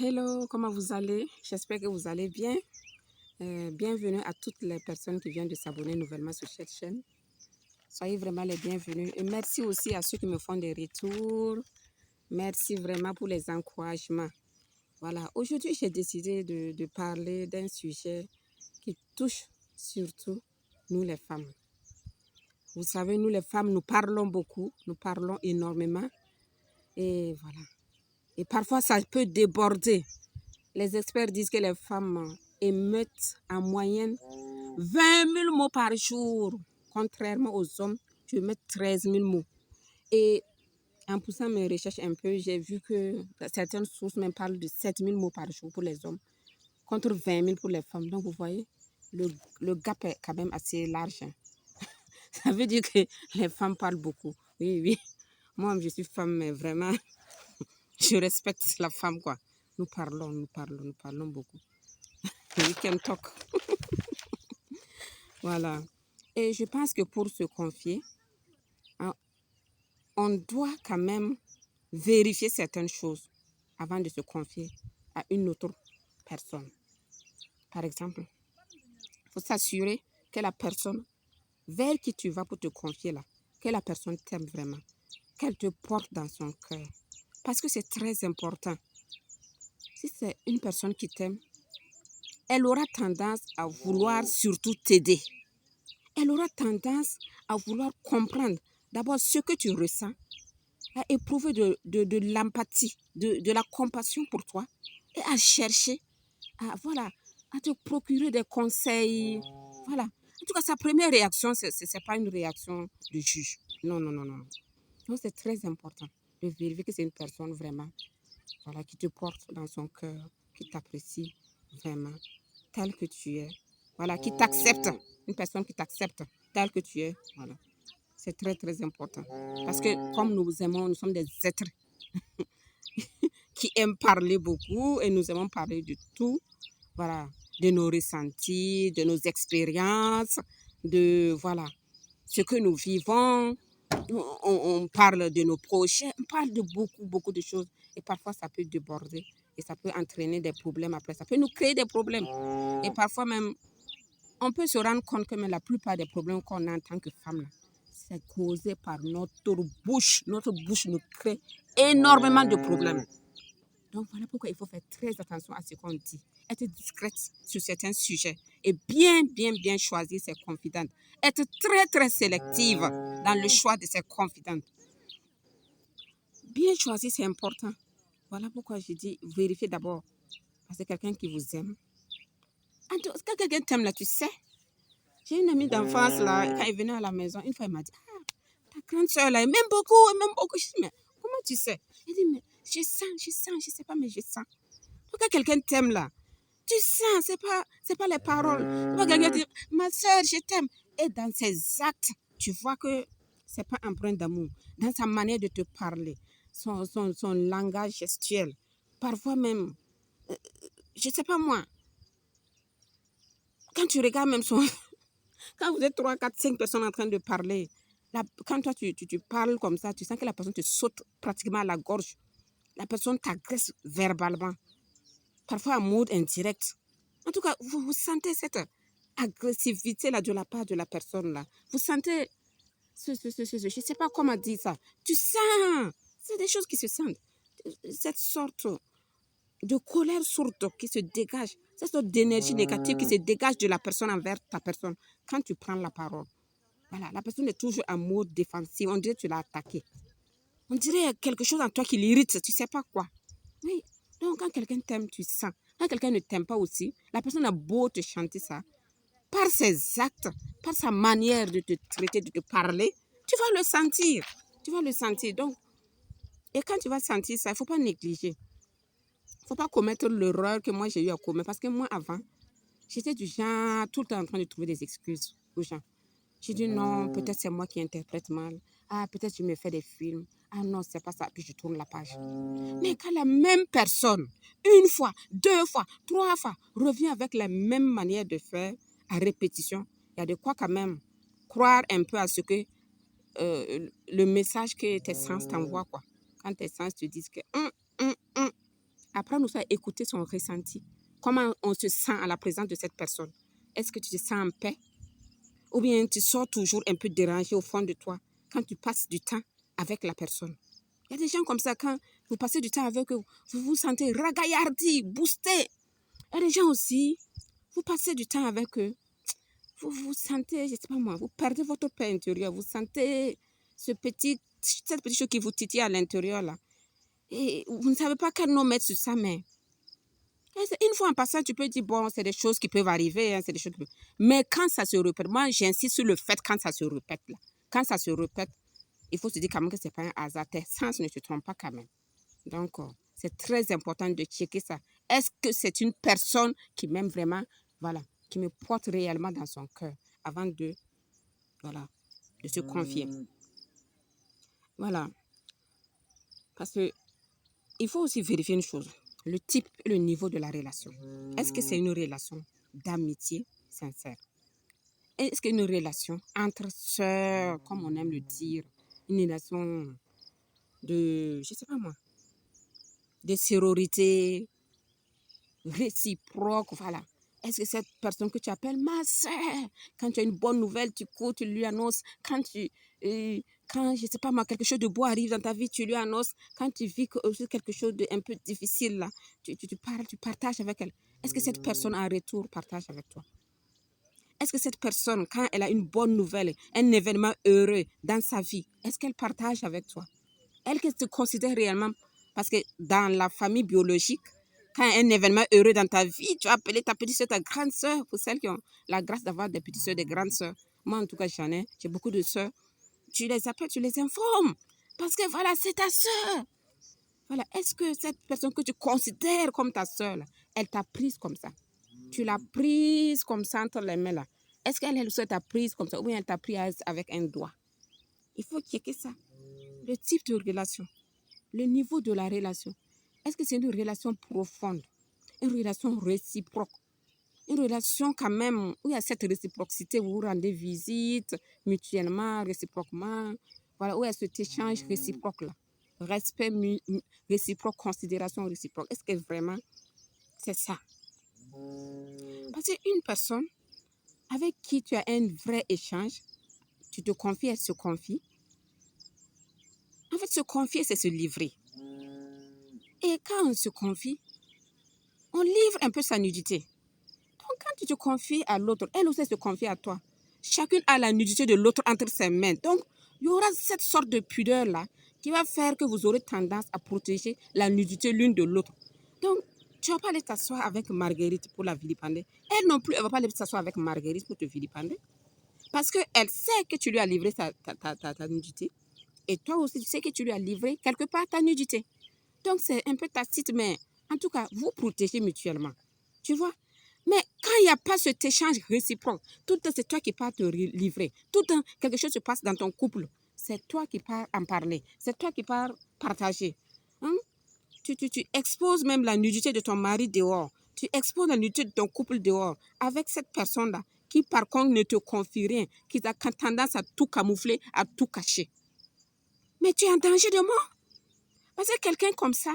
Hello, comment vous allez? J'espère que vous allez bien. Bienvenue à toutes les personnes qui viennent de s'abonner nouvellement sur cette chaîne. Soyez vraiment les bienvenus. Et merci aussi à ceux qui me font des retours. Merci vraiment pour les encouragements. Voilà, aujourd'hui j'ai décidé de parler d'un sujet qui touche surtout nous les femmes. Vous savez, nous les femmes, nous parlons beaucoup, nous parlons énormément. Et voilà. Et parfois ça peut déborder. Les experts disent que les femmes émettent en moyenne 20 000 mots par jour, contrairement aux hommes qui émettent 13 000 mots. Et en poussant mes recherches un peu, j'ai vu que certaines sources même parlent de 7 000 mots par jour pour les hommes, contre 20 000 pour les femmes. Donc, vous voyez, le gap est quand même assez large. Ça veut dire que les femmes parlent beaucoup. Oui, oui. Moi, je suis femme, mais vraiment, je respecte la femme, quoi. Nous parlons beaucoup. We can talk. Voilà. Et je pense que pour se confier, hein, on doit quand même vérifier certaines choses avant de se confier à une autre personne. Par exemple, il faut s'assurer que la personne vers qui tu vas pour te confier là, que la personne t'aime vraiment, qu'elle te porte dans son cœur. Parce que c'est très important. Si c'est une personne qui t'aime, elle aura tendance à vouloir surtout t'aider. Elle aura tendance à vouloir comprendre d'abord ce que tu ressens, à éprouver de l'empathie, de la compassion pour toi et à chercher, à te procurer des conseils. Voilà. En tout cas, sa première réaction, ce n'est pas une réaction de juge. Non, non, non, non. Donc, c'est très important de vérifier que c'est une personne vraiment qui te porte dans son cœur, qui t'apprécie vraiment tel que tu es. Voilà, qui t'accepte. Une personne qui t'accepte tel que tu es. Voilà. C'est très, très important. Parce que comme nous aimons, nous sommes des êtres qui aiment parler beaucoup et nous aimons parler de tout. Voilà, de nos ressentis, de nos expériences, de ce que nous vivons. On parle de nos projets, on parle de beaucoup, beaucoup de choses. Et parfois, ça peut déborder et ça peut entraîner des problèmes après. Ça peut nous créer des problèmes. Et parfois même, on peut se rendre compte que même la plupart des problèmes qu'on a en tant que femme, c'est causé par notre bouche. Notre bouche nous crée énormément de problèmes. Donc, voilà pourquoi il faut faire très attention à ce qu'on dit. Être discrète sur certains sujets et bien, bien, bien choisir ses confidentes. Être très, très sélective dans le choix de ses confidentes. Bien choisir, c'est important. Voilà pourquoi je dis vérifiez d'abord. Parce que quelqu'un qui vous aime. Quand quelqu'un t'aime, là, tu sais. J'ai une amie d'enfance, là, quand elle venait à la maison, une fois, elle m'a dit, ta grande soeur, là, elle m'aime beaucoup, elle m'aime beaucoup. Je dis, mais comment tu sais? Elle dit, mais je sens, je sais pas, mais je sens. Donc, quand quelqu'un t'aime, là, tu sens, c'est pas les paroles. C'est pas quelqu'un qui dit, ma soeur, je t'aime. Et dans ses actes, tu vois que c'est pas empreint d'amour. Dans sa manière de te parler, son langage gestuel. Parfois même, je sais pas moi, quand tu regardes même son... Quand vous êtes 3, 4, 5 personnes en train de parler, là, quand toi tu parles comme ça, tu sens que la personne te saute pratiquement à la gorge. La personne t'agresse verbalement. Parfois en mode indirect. En tout cas, vous sentez cette agressivité-là de la part de la personne-là. Vous sentez je ne sais pas comment dire ça. Tu sens. C'est des choses qui se sentent. Cette sorte de colère sourde qui se dégage. Cette sorte d'énergie négative qui se dégage de la personne envers ta personne. Quand tu prends la parole. Voilà, la personne est toujours en mode défensif. On dirait que tu l'as attaqué. On dirait quelque chose en toi qui l'irrite. Tu ne sais pas quoi. Oui. Donc, quand quelqu'un t'aime, tu sens. Quand quelqu'un ne t'aime pas aussi, la personne a beau te chanter ça. Par ses actes, par sa manière de te traiter, de te parler, tu vas le sentir. Tu vas le sentir. Donc, et quand tu vas sentir ça, il ne faut pas négliger. Il ne faut pas commettre l'erreur que moi j'ai eu à commettre. Parce que moi, avant, j'étais du genre tout le temps en train de trouver des excuses aux gens. J'ai dit non, peut-être c'est moi qui interprète mal. Ah, peut-être je me fais des films. Ah non, c'est pas ça. Puis je tourne la page. Mais quand la même personne, une fois, 2 fois, 3 fois, revient avec la même manière de faire, à répétition, il y a de quoi quand même croire un peu à ce que le message que tes sens t'envoient, quoi. Quand tes sens te disent que Apprendre aussi à écouter son ressenti. Comment on se sent à la présence de cette personne. Est-ce que tu te sens en paix? Ou bien tu sors toujours un peu dérangé au fond de toi quand tu passes du temps avec la personne. Il y a des gens comme ça, quand vous passez du temps avec eux, vous vous sentez ragaillardi, boosté. Il y a des gens aussi, vous passez du temps avec eux, vous vous sentez, je ne sais pas moi, vous perdez votre paix intérieure, vous sentez cette petite chose qui vous titille à l'intérieur là. Et vous ne savez pas quel nom mettre sur ça, mais une fois en passant, tu peux dire, bon, c'est des choses qui peuvent arriver, hein, c'est des choses qui... Mais quand ça se répète, moi, j'insiste sur le fait quand ça se répète, là. Quand ça se répète, il faut se dire quand même que ce n'est pas un hasard. Tes sens ne te trompent pas quand même. Donc, c'est très important de checker ça. Est-ce que c'est une personne qui m'aime vraiment, voilà, qui me porte réellement dans son cœur avant de, voilà, de se confier. Voilà. Parce que il faut aussi vérifier une chose, le type et le niveau de la relation. Est-ce que c'est une relation d'amitié sincère? Est-ce qu'une relation entre sœurs, comme on aime le dire, une relation de, je ne sais pas moi, de sororité réciproque, voilà. Est-ce que cette personne que tu appelles ma sœur, quand tu as une bonne nouvelle, tu cours, tu lui annonces, quand je ne sais pas moi, quelque chose de beau arrive dans ta vie, tu lui annonces, quand tu vis quelque chose de un peu difficile, là, tu parles, tu partages avec elle. Est-ce que cette personne en retour partage avec toi? Est-ce que cette personne, quand elle a une bonne nouvelle, un événement heureux dans sa vie, est-ce qu'elle partage avec toi? Elle qu'elle te considère réellement, parce que dans la famille biologique, quand un événement heureux dans ta vie, tu vas appeler ta petite soeur, ta grande soeur, pour celles qui ont la grâce d'avoir des petites soeurs, des grandes soeurs. Moi, en tout cas, j'en ai, j'ai beaucoup de soeurs. Tu les appelles, tu les informes, parce que voilà, c'est ta soeur. Voilà, est-ce que cette personne que tu considères comme ta soeur, là, elle t'a prise comme ça? Tu l'as prise comme ça entre les mains, là. Est-ce qu'elle aussi t'a prise comme ça, ou bien elle t'a pris avec un doigt? Il faut checker ça. Le type de relation, le niveau de la relation. Est-ce que c'est une relation profonde, une relation réciproque, une relation quand même où il y a cette réciprocité, où vous rendez visite mutuellement, réciproquement, voilà, où il y a cet échange réciproque-là, respect réciproque, considération réciproque. Est-ce que vraiment c'est ça? Parce qu'une personne avec qui tu as un vrai échange, tu te confies, elle se confie. En fait, se confier, c'est se livrer. Et quand on se confie, on livre un peu sa nudité. Donc, quand tu te confies à l'autre, elle aussi se confie à toi. Chacune a la nudité de l'autre entre ses mains. Donc, il y aura cette sorte de pudeur-là qui va faire que vous aurez tendance à protéger la nudité l'une de l'autre. Donc, tu ne vas pas aller t'asseoir avec Marguerite pour la vilipender. Elle non plus, elle ne va pas aller s'asseoir avec Marguerite pour te vilipender. Parce qu'elle sait que tu lui as livré ta nudité. Et toi aussi, tu sais que tu lui as livré quelque part ta nudité. Donc, c'est un peu tacite, mais en tout cas, vous protégez mutuellement. Tu vois? Mais quand il n'y a pas cet échange réciproque, tout le temps, c'est toi qui pars te livrer. Tout le temps, quelque chose se passe dans ton couple. C'est toi qui pars en parler. C'est toi qui pars partager. Hein? Tu exposes même la nudité de ton mari dehors. Tu exposes la nudité de ton couple dehors avec cette personne-là qui, par contre, ne te confie rien, qui a tendance à tout camoufler, à tout cacher. Mais tu es en danger de mort. Parce que quelqu'un comme ça,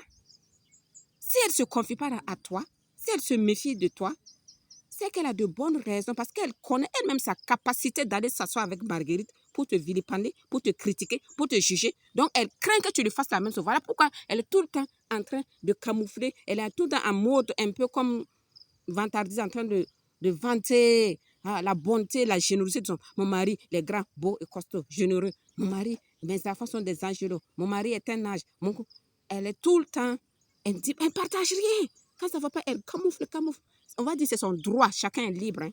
si elle ne se confie pas à toi, si elle se méfie de toi, c'est qu'elle a de bonnes raisons, parce qu'elle connaît elle-même sa capacité d'aller s'asseoir avec Marguerite pour te vilipender, pour te critiquer, pour te juger. Donc, elle craint que tu lui fasses la même chose. Voilà pourquoi elle est tout le temps en train de camoufler. Elle est tout le temps en mode un peu comme vantardise, en train de vanter la bonté, la générosité de mon mari. Les grands, beaux et costauds, généreux. Mon mari, mes enfants sont des angelots. Mon mari est un âge. Elle est tout le temps, elle dit, elle ne partage rien. Quand ça ne va pas, elle camoufle. On va dire que c'est son droit, chacun est libre. Hein.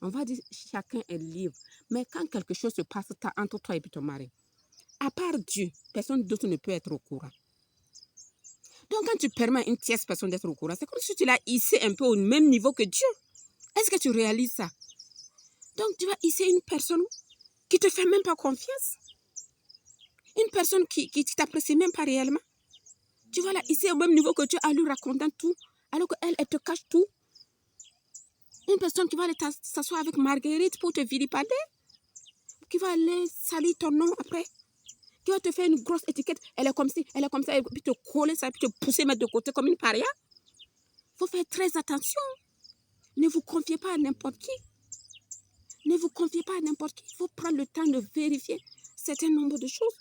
On va dire que chacun est libre. Mais quand quelque chose se passe entre toi et ton mari, à part Dieu, personne d'autre ne peut être au courant. Donc, quand tu permets à une tierce personne d'être au courant, c'est comme si tu l'as hissé un peu au même niveau que Dieu. Est-ce que tu réalises ça? Donc, tu vas hisser une personne qui ne te fait même pas confiance. Une personne qui ne t'apprécie même pas réellement. Tu vas la hisser au même niveau que Dieu en lui racontant tout, alors qu'elle, elle te cache tout. Une personne qui va aller s'asseoir avec Marguerite pour te vilipender, qui va aller salir ton nom après, qui va te faire une grosse étiquette. Elle est comme ci, elle est comme ça, et puis te coller ça, puis te pousser, mettre de côté comme une paria. Il faut faire très attention. Ne vous confiez pas à n'importe qui. Ne vous confiez pas à n'importe qui. Il faut prendre le temps de vérifier un certain nombre de choses.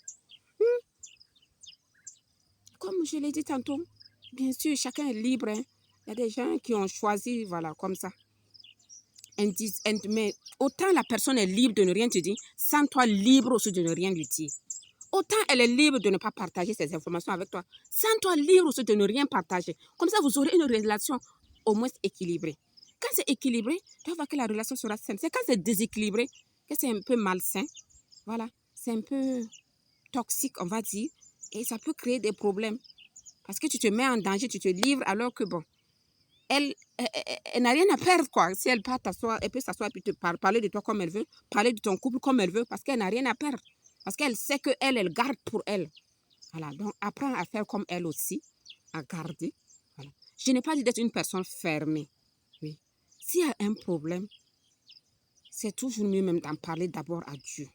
Comme je l'ai dit tantôt, bien sûr, chacun est libre. Hein. Il y a des gens qui ont choisi, voilà, comme ça. Mais autant la personne est libre de ne rien te dire, sans toi libre aussi de ne rien lui dire. Autant elle est libre de ne pas partager ses informations avec toi, sans toi libre aussi de ne rien partager. Comme ça, vous aurez une relation au moins équilibrée. Quand c'est équilibré, tu vas voir que la relation sera saine. C'est quand c'est déséquilibré que c'est un peu malsain. Voilà, c'est un peu toxique, on va dire. Et ça peut créer des problèmes. Parce que tu te mets en danger, tu te livres alors que bon, elle n'a rien à perdre, quoi. Si elle part t'asseoir, elle peut s'asseoir et puis te parler de toi comme elle veut, parler de ton couple comme elle veut, parce qu'elle n'a rien à perdre. Parce qu'elle sait qu'elle garde pour elle. Voilà, donc apprends à faire comme elle aussi, à garder. Voilà. Je n'ai pas dit d'être une personne fermée. Oui. S'il y a un problème, c'est toujours mieux même d'en parler d'abord à Dieu.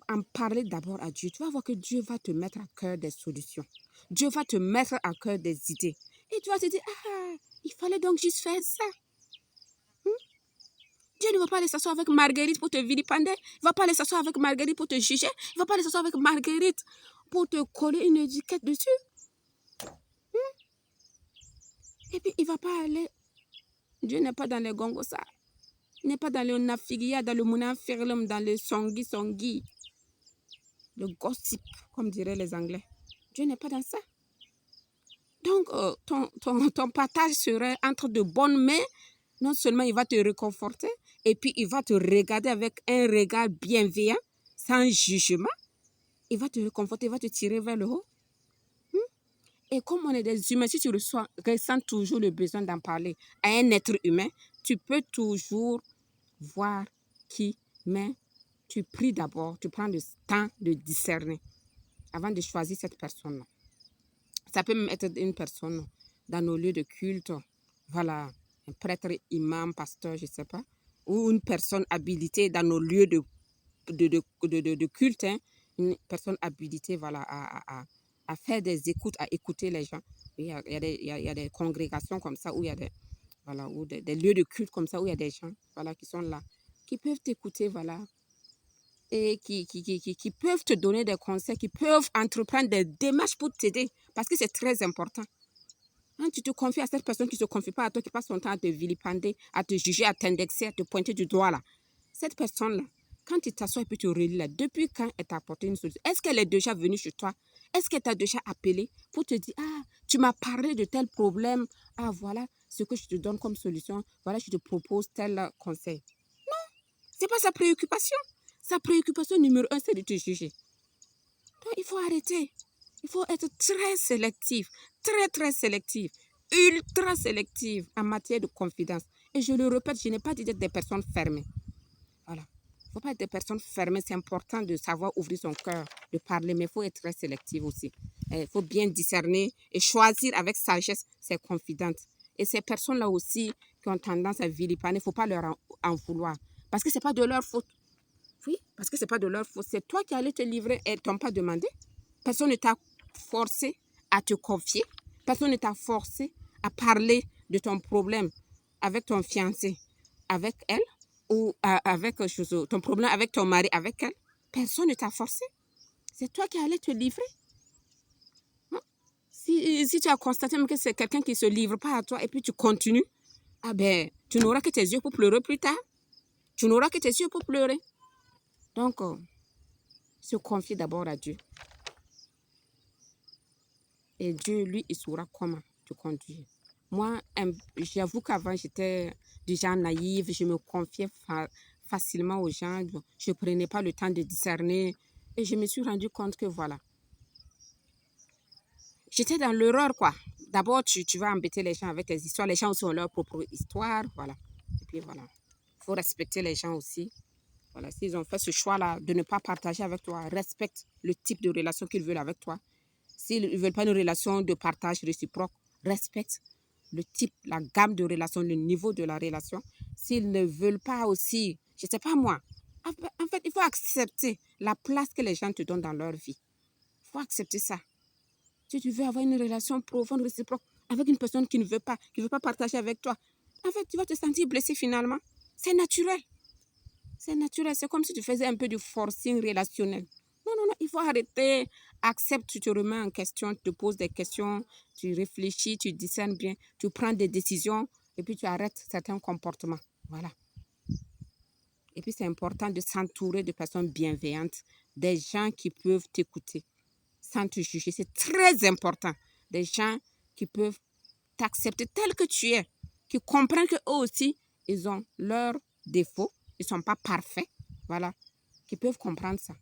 En parler d'abord à Dieu. Tu vas voir que Dieu va te mettre à cœur des solutions. Dieu va te mettre à cœur des idées. Et tu vas te dire, ah, il fallait donc juste faire ça. Dieu ne va pas aller s'asseoir avec Marguerite pour te vilipender. Il ne va pas aller s'asseoir avec Marguerite pour te juger. Il ne va pas aller s'asseoir avec Marguerite pour te coller une étiquette dessus. Et puis, il ne va pas aller. Dieu n'est pas dans les gongosa. Il n'est pas dans le nafigia, dans le munafirlum, dans le songi. Le gossip, comme diraient les Anglais. Dieu n'est pas dans ça. Donc, ton partage serait entre de bonnes mains. Non seulement il va te réconforter, et puis il va te regarder avec un regard bienveillant, sans jugement. Il va te réconforter, il va te tirer vers le haut. Et comme on est des humains, si tu ressens toujours le besoin d'en parler à un être humain, tu peux toujours voir qui, mais tu pries d'abord, tu prends le temps de discerner avant de choisir cette personne-là. Ça peut même être une personne dans nos lieux de culte, voilà, un prêtre, imam, pasteur, je ne sais pas, ou une personne habilitée dans nos lieux de culte, hein, une personne habilitée, voilà, à faire des écoutes, à écouter les gens. Il y a des congrégations comme ça, où il y a voilà, ou des lieux de culte comme ça, où il y a des gens, voilà, qui sont là, qui peuvent t'écouter, voilà, et qui peuvent te donner des conseils, qui peuvent entreprendre des démarches pour t'aider, parce que c'est très important. Quand tu te confies à cette personne qui ne se confie pas à toi, qui passe son temps à te vilipender, à te juger, à t'indexer, à te pointer du doigt, là, cette personne-là, quand tu t'assois et puis tu relis là, depuis quand elle t'a apporté une solution? Est-ce qu'elle est déjà venue chez toi? Est-ce qu'elle t'a déjà appelé pour te dire, ah, tu m'as parlé de tel problème, ah, voilà ce que je te donne comme solution, voilà, je te propose tel conseil. Non, ce n'est pas sa préoccupation. Sa préoccupation numéro 1, c'est de te juger. Donc, il faut arrêter. Il faut être très sélectif, très sélectif, ultra sélectif en matière de confidence. Et je le répète, je n'ai pas dit d'être des personnes fermées. Voilà. Il ne faut pas être des personnes fermées. C'est important de savoir ouvrir son cœur, de parler, mais il faut être très sélectif aussi. Il faut bien discerner et choisir avec sagesse ses confidentes. Et ces personnes-là aussi qui ont tendance à vilipender, il ne faut pas leur en vouloir. Parce que ce n'est pas de leur faute. Oui, parce que ce n'est pas de leur faute. C'est toi qui allais te livrer et ils ne t'ont pas demandé. Personne ne t'a forcé à te confier. Personne ne t'a forcé à parler de ton problème avec ton fiancé, avec elle, ou avec ton problème avec ton mari, avec elle. Personne ne t'a forcé. C'est toi qui allais te livrer. Hein? Si tu as constaté que c'est quelqu'un qui ne se livre pas à toi et puis tu continues, ah ben, tu n'auras que tes yeux pour pleurer plus tard. Tu n'auras que tes yeux pour pleurer. Donc, se confier d'abord à Dieu. Et Dieu, lui, il saura comment te conduire. Moi, j'avoue qu'avant, j'étais déjà naïve. Je me confiais facilement aux gens. Je ne prenais pas le temps de discerner. Et je me suis rendu compte que voilà. J'étais dans l'erreur, quoi. D'abord, tu vas embêter les gens avec tes histoires. Les gens aussi ont leur propre histoire. Voilà. Et puis voilà. Il faut respecter les gens aussi. Voilà. S'ils ont fait ce choix-là de ne pas partager avec toi, respecte le type de relation qu'ils veulent avec toi. S'ils ne veulent pas une relation de partage réciproque, respecte le type, la gamme de relation, le niveau de la relation. S'ils ne veulent pas aussi, je ne sais pas moi, En fait, il faut accepter la place que les gens te donnent dans leur vie. Il faut accepter ça. Si tu veux avoir une relation profonde, réciproque, avec une personne qui ne veut pas, partager avec toi, en fait, tu vas te sentir blessé finalement. C'est naturel. C'est naturel. C'est comme si tu faisais un peu du forcing relationnel. Non, non, non, il faut arrêter. Accepte, tu te remets en question, tu te poses des questions, tu réfléchis, tu discernes bien, tu prends des décisions et puis tu arrêtes certains comportements. Voilà. Et puis, c'est important de s'entourer de personnes bienveillantes, des gens qui peuvent t'écouter sans te juger. C'est très important. Des gens qui peuvent t'accepter tel que tu es, qui comprennent qu'eux aussi, ils ont leurs défauts, ils ne sont pas parfaits, voilà, qui peuvent comprendre ça.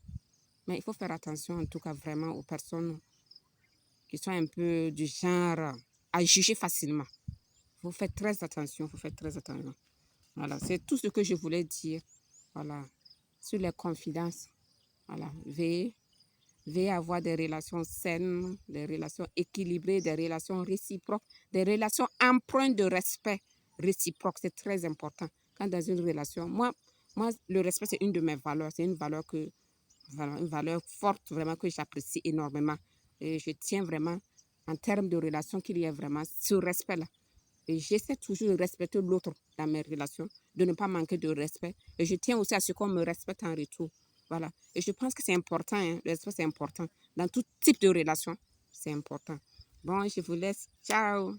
Mais il faut faire attention, en tout cas, vraiment aux personnes qui sont un peu du genre à juger facilement. Il faut faire très attention, il faut faire très attention. Voilà, c'est tout ce que je voulais dire, voilà, sur les confidences. Voilà, veillez à avoir des relations saines, des relations équilibrées, des relations réciproques, des relations empreintes de respect réciproque. C'est très important. Quand dans une relation, moi le respect, c'est une de mes valeurs. C'est une valeur une valeur forte, vraiment, que j'apprécie énormément. Et je tiens vraiment, en termes de relation, qu'il y ait vraiment ce respect-là. Et j'essaie toujours de respecter l'autre dans mes relations, de ne pas manquer de respect. Et je tiens aussi à ce qu'on me respecte en retour. Voilà. Et je pense que c'est important, hein. Le respect, c'est important. Dans tout type de relation, c'est important. Bon, je vous laisse. Ciao.